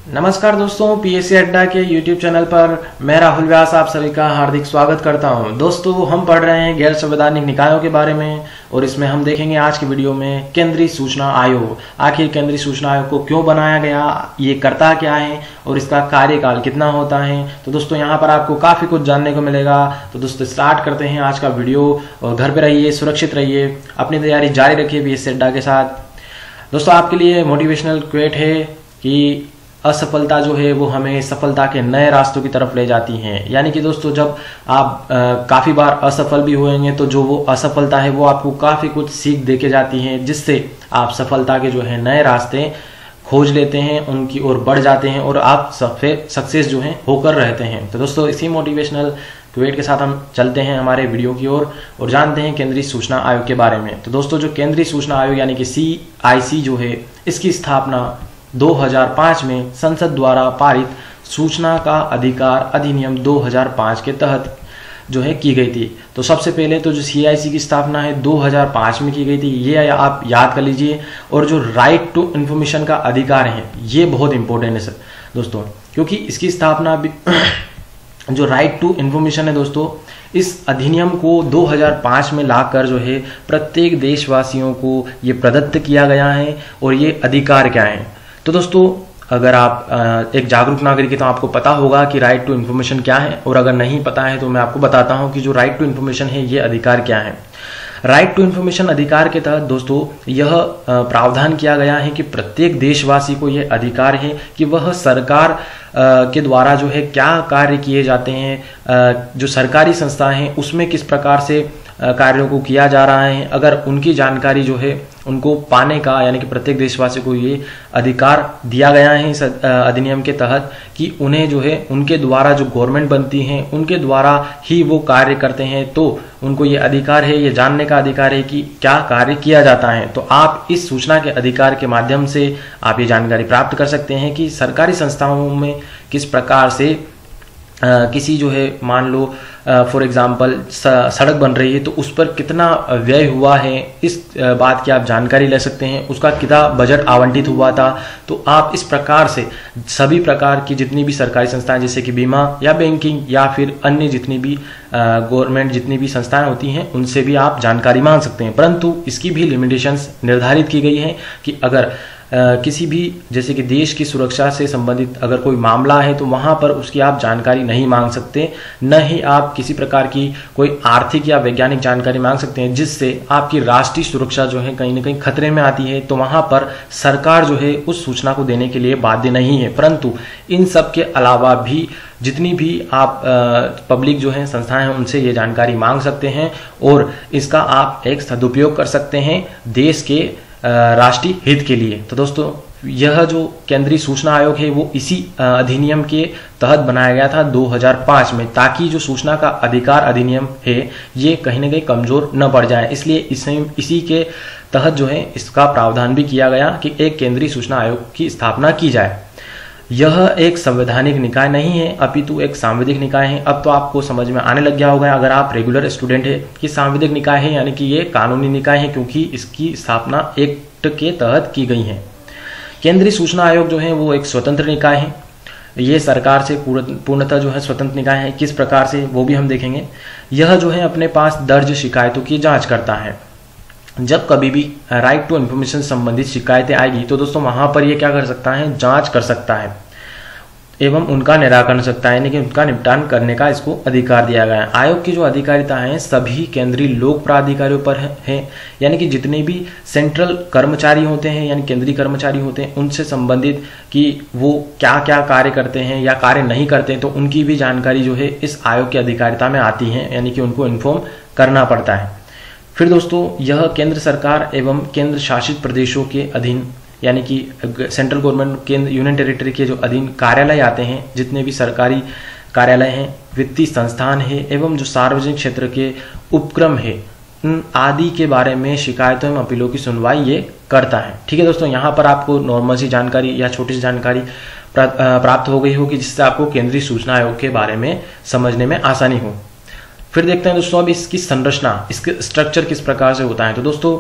नमस्कार दोस्तों, पीएससी अड्डा के YouTube चैनल पर मैं राहुल व्यास आप सभी का हार्दिक स्वागत करता हूं। दोस्तों, हम पढ़ रहे हैं गैर संवैधानिक निकायों के बारे में और इसमें हम देखेंगे आज की वीडियो में केंद्रीय सूचना आयोग। आखिर केंद्रीय सूचना आयोग को क्यों बनाया गया, ये करता क्या है और इसका कार्यकाल कितना होता है। तो दोस्तों, यहाँ पर आपको काफी कुछ जानने को मिलेगा। तो दोस्तों, स्टार्ट करते हैं आज का वीडियो। और घर पे रहिए, सुरक्षित रहिए, अपनी तैयारी जारी रखिए पीएससी अड्डा के साथ। दोस्तों, आपके लिए मोटिवेशनल क्वेट है कि असफलता जो है वो हमें सफलता के नए रास्तों की तरफ ले जाती है। यानी कि दोस्तों, जब आप काफी बार असफल भी होंगे तो जो वो असफलता है वो आपको काफी कुछ सीख देके जाती है, जिससे आप सफलता के जो है नए रास्ते खोज लेते हैं, उनकी ओर बढ़ जाते हैं और आप सक्सेस जो है होकर रहते हैं। तो दोस्तों, इसी मोटिवेशनल क्वेट के साथ हम चलते हैं हमारे वीडियो की ओर और जानते हैं केंद्रीय सूचना आयोग के बारे में। तो दोस्तों, जो केंद्रीय सूचना आयोग यानी कि CIC जो है, इसकी स्थापना 2005 में संसद द्वारा पारित सूचना का अधिकार अधिनियम 2005 के तहत जो है की गई थी। तो सबसे पहले तो जो CIC की स्थापना है 2005 में की गई थी, ये आप याद कर लीजिए। और जो राइट टू इंफॉर्मेशन का अधिकार है, ये बहुत इंपॉर्टेंट है सर दोस्तों, क्योंकि इसकी स्थापना जो राइट टू इंफॉर्मेशन है दोस्तों, इस अधिनियम को 2005 में लाकर जो है प्रत्येक देशवासियों को ये प्रदत्त किया गया है। और ये अधिकार क्या है, तो दोस्तों, अगर आप एक जागरूक नागरिक है तो आपको पता होगा कि राइट टू इन्फॉर्मेशन क्या है। और अगर नहीं पता है तो मैं आपको बताता हूं कि जो राइट टू इन्फॉर्मेशन है ये अधिकार क्या है। राइट टू इन्फॉर्मेशन अधिकार के तहत दोस्तों यह प्रावधान किया गया है कि प्रत्येक देशवासी को यह अधिकार है कि वह सरकार के द्वारा जो है क्या कार्य किए जाते हैं, जो सरकारी संस्थाएं हैं उसमें किस प्रकार से कार्यों को किया जा रहा है, अगर उनकी जानकारी जो है उनको पाने का, यानी कि प्रत्येक देशवासी को ये अधिकार दिया गया है इस अधिनियम के तहत कि उन्हें जो है उनके द्वारा जो गवर्नमेंट बनती है उनके द्वारा ही वो कार्य करते हैं। तो उनको ये अधिकार है, ये जानने का अधिकार है कि क्या कार्य किया जाता है। तो आप इस सूचना के अधिकार के माध्यम से आप ये जानकारी प्राप्त कर सकते हैं कि सरकारी संस्थाओं में किस प्रकार से किसी जो है, मान लो फॉर एग्जांपल सड़क बन रही है तो उस पर कितना व्यय हुआ है, इस बात की आप जानकारी ले सकते हैं। उसका कितना बजट आवंटित हुआ था। तो आप इस प्रकार से सभी प्रकार की जितनी भी सरकारी संस्थाएं, जैसे कि बीमा या बैंकिंग या फिर अन्य जितनी भी गवर्नमेंट जितनी भी संस्थाएं होती हैं, उनसे भी आप जानकारी मांग सकते हैं। परंतु इसकी भी लिमिटेशंस निर्धारित की गई है कि अगर किसी भी, जैसे कि देश की सुरक्षा से संबंधित अगर कोई मामला है तो वहां पर उसकी आप जानकारी नहीं मांग सकते, न ही आप किसी प्रकार की कोई आर्थिक या वैज्ञानिक जानकारी मांग सकते हैं जिससे आपकी राष्ट्रीय सुरक्षा जो है कहीं ना कहीं खतरे में आती है। तो वहां पर सरकार जो है उस सूचना को देने के लिए बाध्य नहीं है। परंतु इन सब के अलावा भी जितनी भी आप पब्लिक जो है संस्थाएं हैं उनसे ये जानकारी मांग सकते हैं और इसका आप एक सदुपयोग कर सकते हैं देश के राष्ट्रीय हित के लिए। तो दोस्तों, यह जो केंद्रीय सूचना आयोग है वो इसी अधिनियम के तहत बनाया गया था 2005 में, ताकि जो सूचना का अधिकार अधिनियम है ये कहीं ना कहीं कमजोर न पड़ जाए। इसलिए इसी के तहत जो है इसका प्रावधान भी किया गया कि एक केंद्रीय सूचना आयोग की स्थापना की जाए। यह एक संवैधानिक निकाय नहीं है, अपितु एक सांविधिक निकाय है। अब तो आपको समझ में आने लग गया होगा अगर आप रेगुलर स्टूडेंट है कि सांविधिक निकाय है, यानी कि ये कानूनी निकाय है, क्योंकि इसकी स्थापना एक्ट के तहत की गई है। केंद्रीय सूचना आयोग जो है वो एक स्वतंत्र निकाय है। ये सरकार से पूर्णतः जो है स्वतंत्र निकाय है। किस प्रकार से वो भी हम देखेंगे। यह जो है अपने पास दर्ज शिकायतों की जांच करता है। जब कभी भी राइट टू इन्फॉर्मेशन संबंधित शिकायतें आएगी तो दोस्तों वहां पर ये क्या कर सकता है, जांच कर सकता है एवं उनका निराकरण कर सकता है, यानी कि उनका निपटान करने का इसको अधिकार दिया गया है। आयोग की जो अधिकारिता है सभी केंद्रीय लोक प्राधिकारियों पर है, यानी कि जितने भी सेंट्रल कर्मचारी होते हैं यानी केंद्रीय कर्मचारी होते हैं उनसे संबंधित कि वो क्या क्या कार्य करते हैं या कार्य नहीं करते हैं, तो उनकी भी जानकारी जो है इस आयोग की अधिकारिता में आती है, यानी कि उनको इन्फॉर्म करना पड़ता है। फिर दोस्तों, यह केंद्र सरकार एवं केंद्र शासित प्रदेशों के अधीन, यानी कि सेंट्रल गवर्नमेंट केंद्र यूनियन टेरिटरी के जो अधीन कार्यालय आते हैं, जितने भी सरकारी कार्यालय हैं, वित्तीय संस्थान है एवं जो सार्वजनिक क्षेत्र के उपक्रम है, उन आदि के बारे में शिकायतों एवं अपीलों की सुनवाई ये करता है। ठीक है दोस्तों, यहाँ पर आपको नॉर्मल सी जानकारी या छोटी सी जानकारी प्राप्त हो गई होगी जिससे आपको केंद्रीय सूचना आयोग के बारे में समझने में आसानी हो। फिर देखते हैं दोस्तों अब इसकी संरचना, इसके स्ट्रक्चर किस प्रकार से होता है। तो दोस्तों,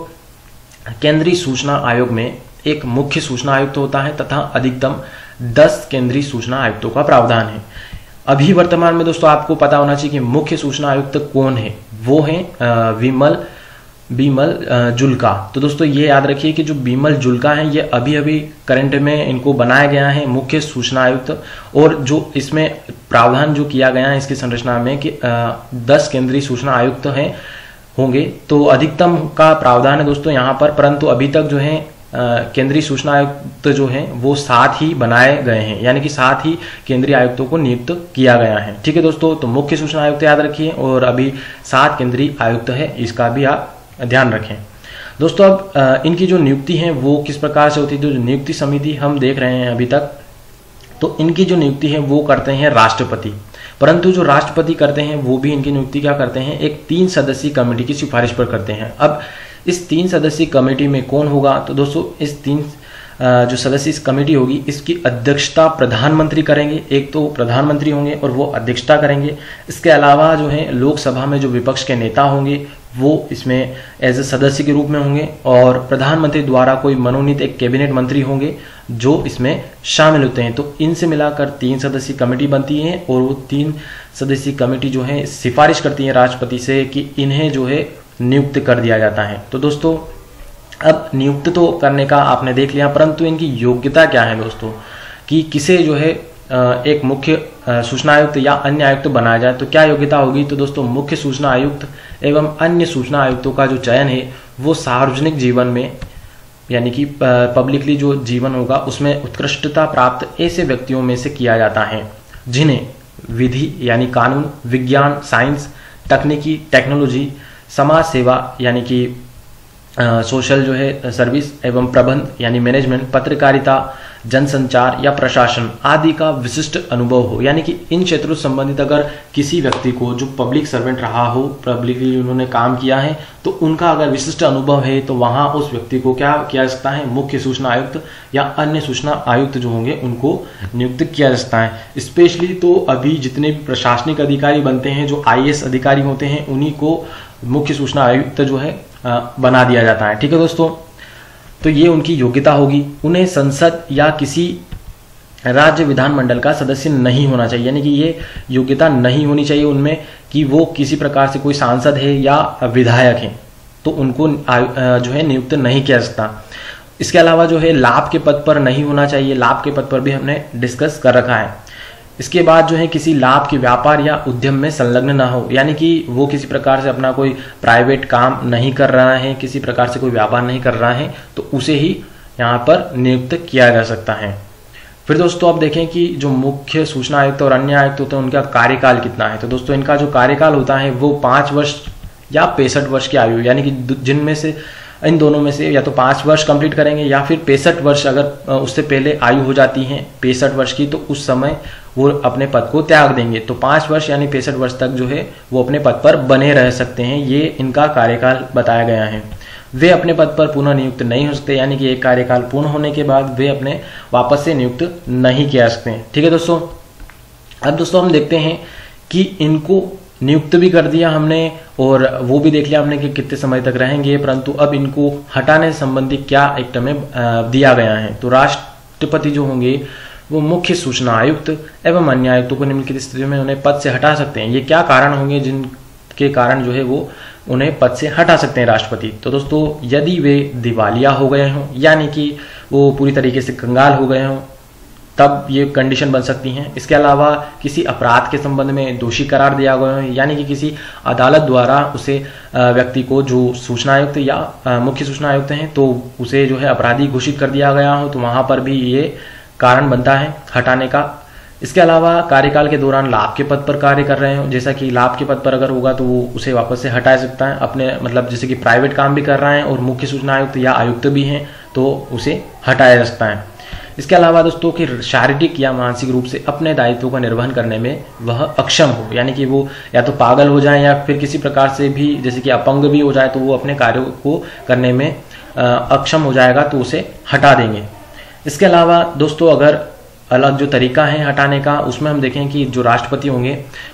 केंद्रीय सूचना आयोग में एक मुख्य सूचना आयुक्त होता है तथा अधिकतम 10 केंद्रीय सूचना आयुक्तों का प्रावधान है। अभी वर्तमान में दोस्तों आपको पता होना चाहिए कि मुख्य सूचना आयुक्त कौन है, वो है बीमल जुल्का। तो दोस्तों ये याद रखिए कि जो बीमल जुल्का है ये अभी अभी करंट में इनको बनाया गया है मुख्य सूचना आयुक्त, और जो इसमें प्रावधान जो किया गया है इसकी संरचना में कि 10 केंद्रीय सूचना आयुक्त होंगे। तो अधिकतम का प्रावधान है दोस्तों यहाँ पर, परंतु अभी तक जो है केंद्रीय सूचना आयुक्त जो है वो 7 ही बनाए गए हैं, यानी कि 7 ही केंद्रीय आयुक्तों को नियुक्त किया गया है। ठीक है दोस्तों, तो मुख्य सूचना आयुक्त याद रखिए और अभी 7 केंद्रीय आयुक्त है, इसका भी आप ध्यान रखें। दोस्तों अब इनकी जो नियुक्ति है वो किस प्रकार से होती है, जो नियुक्ति समिति हम देख रहे हैं अभी तक, तो इनकी जो नियुक्ति है वो करते हैं राष्ट्रपति, परंतु जो राष्ट्रपति करते हैं वो भी इनकी नियुक्ति क्या करते हैं, एक 3 सदस्यीय कमेटी की सिफारिश पर करते हैं। अब इस 3 सदस्यीय कमेटी में कौन होगा, तो दोस्तों इस 3 जो सदस्य इस कमेटी होगी इसकी अध्यक्षता प्रधानमंत्री करेंगे, एक तो प्रधानमंत्री होंगे और वो अध्यक्षता करेंगे। इसके अलावा जो है लोकसभा में जो विपक्ष के नेता होंगे वो इसमें एज ए सदस्य के रूप में होंगे, और प्रधानमंत्री द्वारा कोई मनोनीत एक कैबिनेट मंत्री होंगे जो इसमें शामिल होते हैं। तो इनसे मिलाकर 3 सदस्यीय कमेटी बनती है, और वो 3 सदस्यीय कमेटी जो है सिफारिश करती है राष्ट्रपति से कि इन्हें जो है नियुक्त कर दिया जाता है। तो दोस्तों अब नियुक्त तो करने का आपने देख लिया, परंतु इनकी योग्यता क्या है दोस्तों, कि किसे जो है एक मुख्य सूचना आयुक्त या अन्य आयुक्त बनाया जाए, तो क्या योग्यता होगी, तो दोस्तों मुख्य सूचना आयुक्त एवं अन्य सूचना आयुक्तों का जो चयन है वो सार्वजनिक जीवन में, यानी कि पब्लिकली जो जीवन होगा उसमें उत्कृष्टता प्राप्त ऐसे व्यक्तियों में से किया जाता है जिन्हें विधि यानी कानून, विज्ञान, साइंस, तकनीकी, टेक्नोलॉजी, समाज सेवा यानी कि सोशल जो है सर्विस एवं प्रबंध यानी मैनेजमेंट, पत्रकारिता, जनसंचार या प्रशासन आदि का विशिष्ट अनुभव हो। यानी कि इन क्षेत्रों से संबंधित अगर किसी व्यक्ति को जो पब्लिक सर्वेंट रहा हो, पब्लिकली उन्होंने काम किया है, तो उनका अगर विशिष्ट अनुभव है तो वहां उस व्यक्ति को क्या किया जा सकता है, मुख्य सूचना आयुक्त या अन्य सूचना आयुक्त जो होंगे उनको नियुक्त किया जा सकता है। स्पेशली तो अभी जितने भी प्रशासनिक अधिकारी बनते हैं, जो IAS अधिकारी होते हैं, उन्हीं को मुख्य सूचना आयुक्त जो है बना दिया जाता है। ठीक है दोस्तों, तो ये उनकी योग्यता होगी। उन्हें संसद या किसी राज्य विधानमंडल का सदस्य नहीं होना चाहिए, यानी कि ये योग्यता नहीं होनी चाहिए उनमें कि वो किसी प्रकार से कोई सांसद है या विधायक है, तो उनको जो है नियुक्त नहीं किया जा सकता। इसके अलावा जो है लाभ के पद पर नहीं होना चाहिए, लाभ के पद पर भी हमने डिस्कस कर रखा है। इसके बाद जो है किसी लाभ के व्यापार या उद्यम में संलग्न ना हो, यानी कि वो किसी प्रकार से अपना कोई प्राइवेट काम नहीं कर रहा है, किसी प्रकार से कोई व्यापार नहीं कर रहा है, तो उसे ही यहाँ पर नियुक्त किया जा सकता है। फिर दोस्तों आप देखें कि जो मुख्य सूचना आयुक्त और अन्य आयुक्त होते हैं उनका कार्यकाल कितना है, तो दोस्तों इनका जो कार्यकाल होता है वो 5 वर्ष या 65 वर्ष की आयु, यानी कि जिनमें से इन दोनों में से या तो 5 वर्ष कंप्लीट करेंगे या फिर 65 वर्ष, अगर उससे पहले आयु हो जाती है 65 वर्ष की तो उस समय वो अपने पद को त्याग देंगे। तो 5 वर्ष यानी 65 वर्ष तक जो है वो अपने पद पर बने रह सकते हैं, ये इनका कार्यकाल बताया गया है। वे अपने पद पर पुनः नियुक्त नहीं हो सकते, यानी कि एक कार्यकाल पूर्ण होने के बाद वे अपने वापस से नियुक्त नहीं किया सकते हैं। ठीक है दोस्तों, अब दोस्तों हम देखते हैं कि इनको नियुक्त भी कर दिया हमने और वो भी देख लिया हमने कि कितने समय तक रहेंगे, परंतु अब इनको हटाने संबंधी क्या एक्ट में दिया गया है। तो राष्ट्रपति जो होंगे वो मुख्य सूचना आयुक्त एवं अन्य आयुक्तों को निम्नलिखित स्थितियों में उन्हें पद से हटा सकते हैं। ये क्या कारण होंगे जिनके कारण जो है वो उन्हें पद से हटा सकते हैं राष्ट्रपति, तो दोस्तों यदि वे दिवालिया हो गए हों, यानी कि वो पूरी तरीके से कंगाल हो गए हों, तब ये कंडीशन बन सकती हैं। इसके अलावा किसी अपराध के संबंध में दोषी करार दिया गया है, यानी कि किसी अदालत द्वारा उसे व्यक्ति को जो सूचना आयुक्त या मुख्य सूचना आयुक्त हैं तो उसे जो है अपराधी घोषित कर दिया गया हो, तो वहां पर भी ये कारण बनता है हटाने का। इसके अलावा कार्यकाल के दौरान लाभ के पद पर कार्य कर रहे हो, जैसा कि लाभ के पद पर अगर होगा तो वो उसे वापस से हटा सकता है, अपने मतलब जैसे कि प्राइवेट काम भी कर रहा है और मुख्य सूचना आयुक्त या आयुक्त भी हैं तो उसे हटाया जा सकता है। इसके अलावा दोस्तों कि शारीरिक या मानसिक रूप से अपने दायित्वों का निर्वहन करने में वह अक्षम हो, यानी कि वो या तो पागल हो जाए या फिर किसी प्रकार से भी जैसे कि अपंग भी हो जाए तो वो अपने कार्यों को करने में अक्षम हो जाएगा तो उसे हटा देंगे। इसके अलावा दोस्तों अगर अलग जो तरीका है हटाने का उसमें हम देखें कि जो राष्ट्रपति होंगे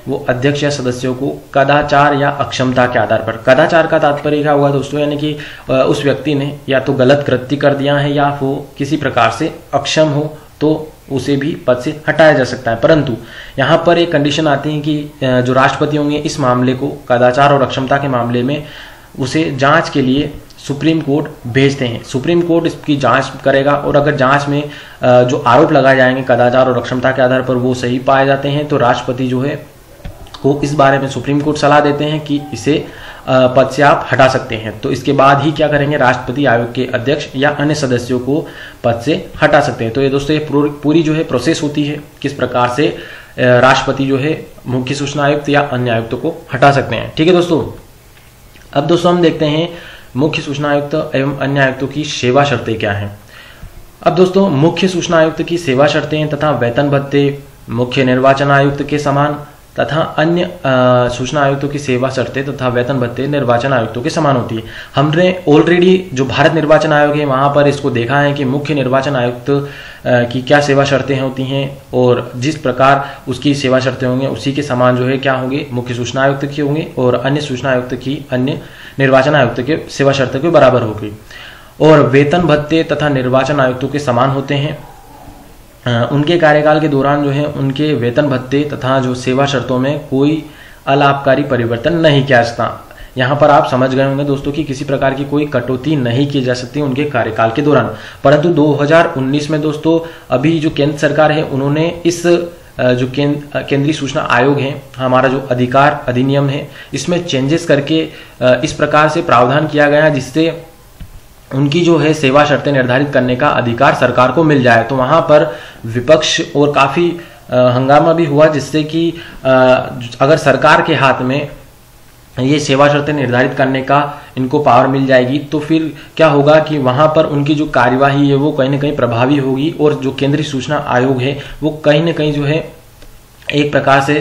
वो अध्यक्ष या सदस्यों को कदाचार या अक्षमता के आधार पर, कदाचार का तात्पर्य क्या हुआ दोस्तों, यानी कि उस व्यक्ति ने या तो गलत कृत्य कर दिया है या वो किसी प्रकार से अक्षम हो तो उसे भी पद से हटाया जा सकता है। परंतु यहाँ पर एक कंडीशन आती है कि जो राष्ट्रपति होंगे इस मामले को, कदाचार और अक्षमता के मामले में, उसे जांच के लिए सुप्रीम कोर्ट भेजते हैं। सुप्रीम कोर्ट इसकी जांच करेगा और अगर जांच में जो आरोप लगाए जाएंगे कदाचार और अक्षमता के आधार पर वो सही पाए जाते हैं तो राष्ट्रपति जो है वो इस बारे में सुप्रीम कोर्ट सलाह देते हैं कि इसे पद से आप हटा सकते हैं। तो इसके बाद ही क्या करेंगे, राष्ट्रपति आयोग के अध्यक्ष या अन्य सदस्यों को पद से हटा सकते हैं। तो ये दोस्तों ये पूरी जो है प्रोसेस होती है, किस प्रकार से राष्ट्रपति जो है मुख्य सूचना आयुक्त या अन्य आयुक्तों को हटा सकते हैं। ठीक है दोस्तों, अब दोस्तों हम देखते हैं मुख्य सूचना आयुक्त एवं अन्य आयुक्तों की सेवा शर्तें क्या हैं। अब दोस्तों मुख्य सूचना आयुक्त की सेवा शर्तें तथा वेतन भत्ते मुख्य निर्वाचन आयुक्त के समान तथा अन्य सूचना आयुक्तों की सेवा शर्तें तथा वेतन भत्ते निर्वाचन आयुक्तों के समान होती है। हमने ऑलरेडी जो भारत निर्वाचन आयोग है वहां पर इसको देखा है कि मुख्य निर्वाचन आयुक्त की क्या सेवा शर्तें होती हैं और जिस प्रकार उसकी सेवा शर्तें होंगे उसी के समान जो है क्या होंगे, मुख्य सूचना आयुक्त की होंगे और अन्य सूचना आयुक्त की अन्य निर्वाचन आयुक्त के सेवा शर्तें के बराबर होगी। और वेतन भत्ते तथा निर्वाचन आयुक्तों के समान होते हैं। उनके कार्यकाल के दौरान जो है उनके वेतन भत्ते तथा जो सेवा शर्तों में कोई अलाभकारी परिवर्तन नहीं किया जाता। यहाँ पर आप समझ गए होंगे दोस्तों कि किसी प्रकार की कोई कटौती नहीं की जा सकती उनके कार्यकाल के दौरान। परंतु 2019 में दोस्तों अभी जो केंद्र सरकार है उन्होंने इस जो केंद्रीय सूचना आयोग है, हमारा जो अधिकार अधिनियम है, इसमें चेंजेस करके इस प्रकार से प्रावधान किया गया जिससे उनकी जो है सेवा शर्तें निर्धारित करने का अधिकार सरकार को मिल जाए। तो वहां पर विपक्ष और काफी हंगामा भी हुआ जिससे कि अगर सरकार के हाथ में ये सेवा शर्तें निर्धारित करने का इनको पावर मिल जाएगी तो फिर क्या होगा कि वहां पर उनकी जो कार्यवाही है वो कहीं ना कहीं प्रभावी होगी और जो केंद्रीय सूचना आयोग है वो कहीं ना कहीं जो है एक प्रकार से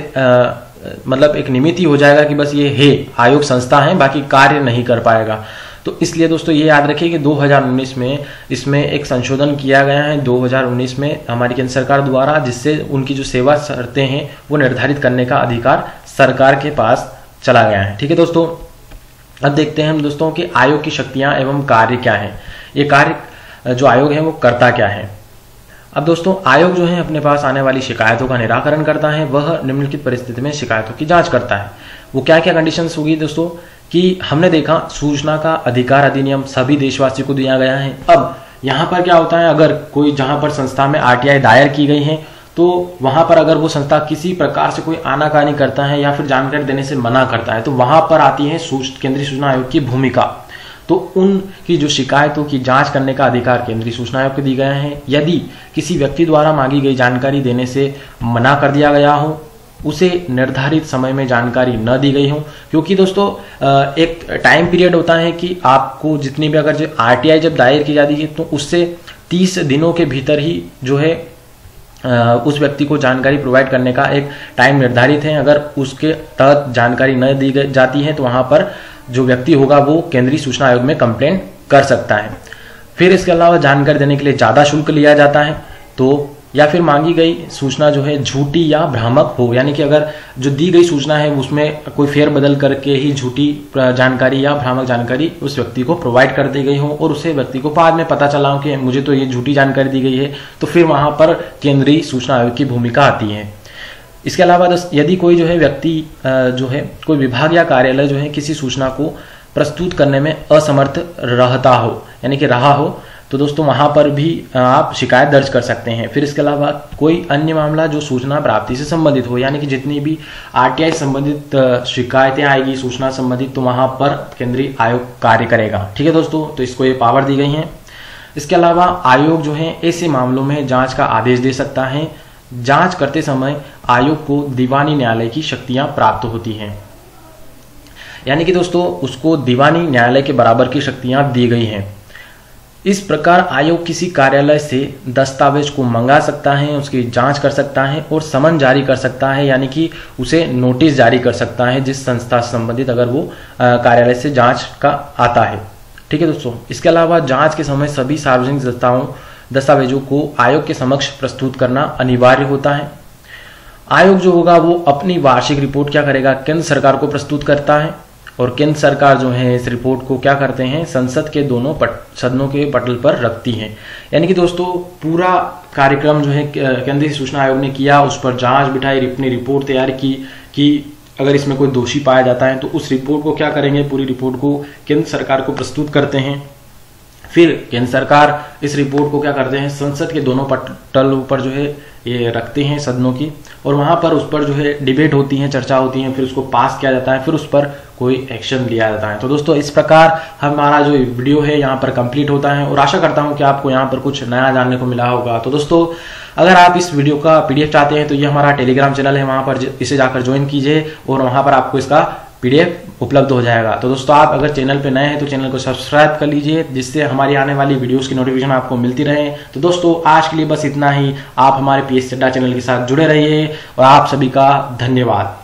मतलब एक निमित्त ही हो जाएगा कि बस ये है आयोग संस्था है, बाकी कार्य नहीं कर पाएगा। तो इसलिए दोस्तों ये याद रखिए कि 2019 में इसमें एक संशोधन किया गया है 2019 में हमारी केंद्र सरकार द्वारा, जिससे उनकी जो सेवा शर्तें हैं वो निर्धारित करने का अधिकार सरकार के पास चला गया है। ठीक है दोस्तों, अब देखते हैं हम दोस्तों कि आयोग की शक्तियां एवं कार्य क्या है। ये कार्य जो आयोग है वो करता क्या है। अब दोस्तों आयोग जो है अपने पास आने वाली शिकायतों का निराकरण करता है। वह निम्नलिखित परिस्थिति में शिकायतों की जांच करता है। वो क्या क्या कंडीशंस होगी दोस्तों कि हमने देखा सूचना का अधिकार अधिनियम सभी देशवासियों को दिया गया है। अब यहाँ पर क्या होता है, अगर कोई जहां पर संस्था में आरटीआई दायर की गई है तो वहां पर अगर वो संस्था किसी प्रकार से कोई आनाकानी करता है या फिर जानकारी देने से मना करता है तो वहां पर आती है केंद्रीय सूचना आयोग की भूमिका। तो उनकी जो शिकायतों की जांच करने का अधिकार केंद्रीय सूचना आयोग को दिया गया है। यदि किसी व्यक्ति द्वारा मांगी गई जानकारी देने से मना कर दिया गया हो, उसे निर्धारित समय में जानकारी न दी गई हो, क्योंकि दोस्तों एक टाइम पीरियड होता है कि आपको जितनी भी अगर जो आरटीआई जब दायर की जाती है तो उससे 30 दिनों के भीतर ही जो है उस व्यक्ति को जानकारी प्रोवाइड करने का एक टाइम निर्धारित है। अगर उसके तहत जानकारी न दी जाती है तो वहां पर जो व्यक्ति होगा वो केंद्रीय सूचना आयोग में कंप्लेंट कर सकता है। फिर इसके अलावा जानकारी देने के लिए ज्यादा शुल्क लिया जाता है तो, या फिर मांगी गई सूचना जो है झूठी या भ्रामक हो, यानी कि अगर जो दी गई सूचना है उसमें कोई फेर बदल करके ही झूठी जानकारी या भ्रामक जानकारी उस व्यक्ति को प्रोवाइड कर दी गई हो और उसे व्यक्ति को बाद में पता चला हो कि मुझे तो ये झूठी जानकारी दी गई है, तो फिर वहां पर केंद्रीय सूचना आयोग की भूमिका आती है। इसके अलावा यदि कोई जो है व्यक्ति जो है कोई विभाग या कार्यालय जो है किसी सूचना को प्रस्तुत करने में असमर्थ रहता हो, यानी कि रहा हो, तो दोस्तों वहां पर भी आप शिकायत दर्ज कर सकते हैं। फिर इसके अलावा कोई अन्य मामला जो सूचना प्राप्ति से संबंधित हो, यानी कि जितनी भी आरटीआई संबंधित शिकायतें आएगी सूचना संबंधित, तो वहां पर केंद्रीय आयोग कार्य करेगा। ठीक है दोस्तों, तो इसको ये पावर दी गई है। इसके अलावा आयोग जो है ऐसे मामलों में जांच का आदेश दे सकता है। जांच करते समय आयोग को दीवानी न्यायालय की शक्तियां प्राप्त होती हैं, यानी कि दोस्तों उसको दीवानी न्यायालय के बराबर की शक्तियां दी गई हैं। इस प्रकार आयोग किसी कार्यालय से दस्तावेज को मंगा सकता है, उसकी जांच कर सकता है और समन जारी कर सकता है, यानी कि उसे नोटिस जारी कर सकता है जिस संस्था से संबंधित अगर वो कार्यालय से जांच का आता है। ठीक है दोस्तों, इसके अलावा जांच के समय सभी सार्वजनिक दस्तावेजों को आयोग के समक्ष प्रस्तुत करना अनिवार्य होता है। आयोग जो होगा वो अपनी वार्षिक रिपोर्ट क्या करेगा, केंद्र सरकार को प्रस्तुत करता है और केंद्र सरकार जो है इस रिपोर्ट को क्या करते हैं, संसद के दोनों सदनों के पटल पर रखती है। यानी कि दोस्तों पूरा कार्यक्रम जो है केंद्रीय सूचना आयोग ने किया, उस पर जांच बिठाई, अपनी रिपोर्ट तैयार की कि अगर इसमें कोई दोषी पाया जाता है तो उस रिपोर्ट को क्या करेंगे, पूरी रिपोर्ट को केंद्र सरकार को प्रस्तुत करते हैं। फिर केंद्र सरकार इस रिपोर्ट को क्या करते हैं, संसद के दोनों पटलों पर जो है ये रखते हैं सदनों की, और वहां पर उस पर जो है डिबेट होती है, चर्चा होती है, फिर उसको पास किया जाता है, फिर उस पर कोई एक्शन लिया जाता है। तो दोस्तों इस प्रकार हमारा जो वीडियो है यहाँ पर कंप्लीट होता है, और आशा करता हूँ कि आपको यहाँ पर कुछ नया जानने को मिला होगा। तो दोस्तों अगर आप इस वीडियो का PDF चाहते हैं तो ये हमारा टेलीग्राम चैनल है, वहां पर इसे जाकर ज्वाइन कीजिए और वहां पर आपको इसका PDF उपलब्ध हो जाएगा। तो दोस्तों आप अगर चैनल पे नए हैं तो चैनल को सब्सक्राइब कर लीजिए, जिससे हमारी आने वाली वीडियोस की नोटिफिकेशन आपको मिलती रहे। तो दोस्तों आज के लिए बस इतना ही। आप हमारे PSC अड्डा चैनल के साथ जुड़े रहिए और आप सभी का धन्यवाद।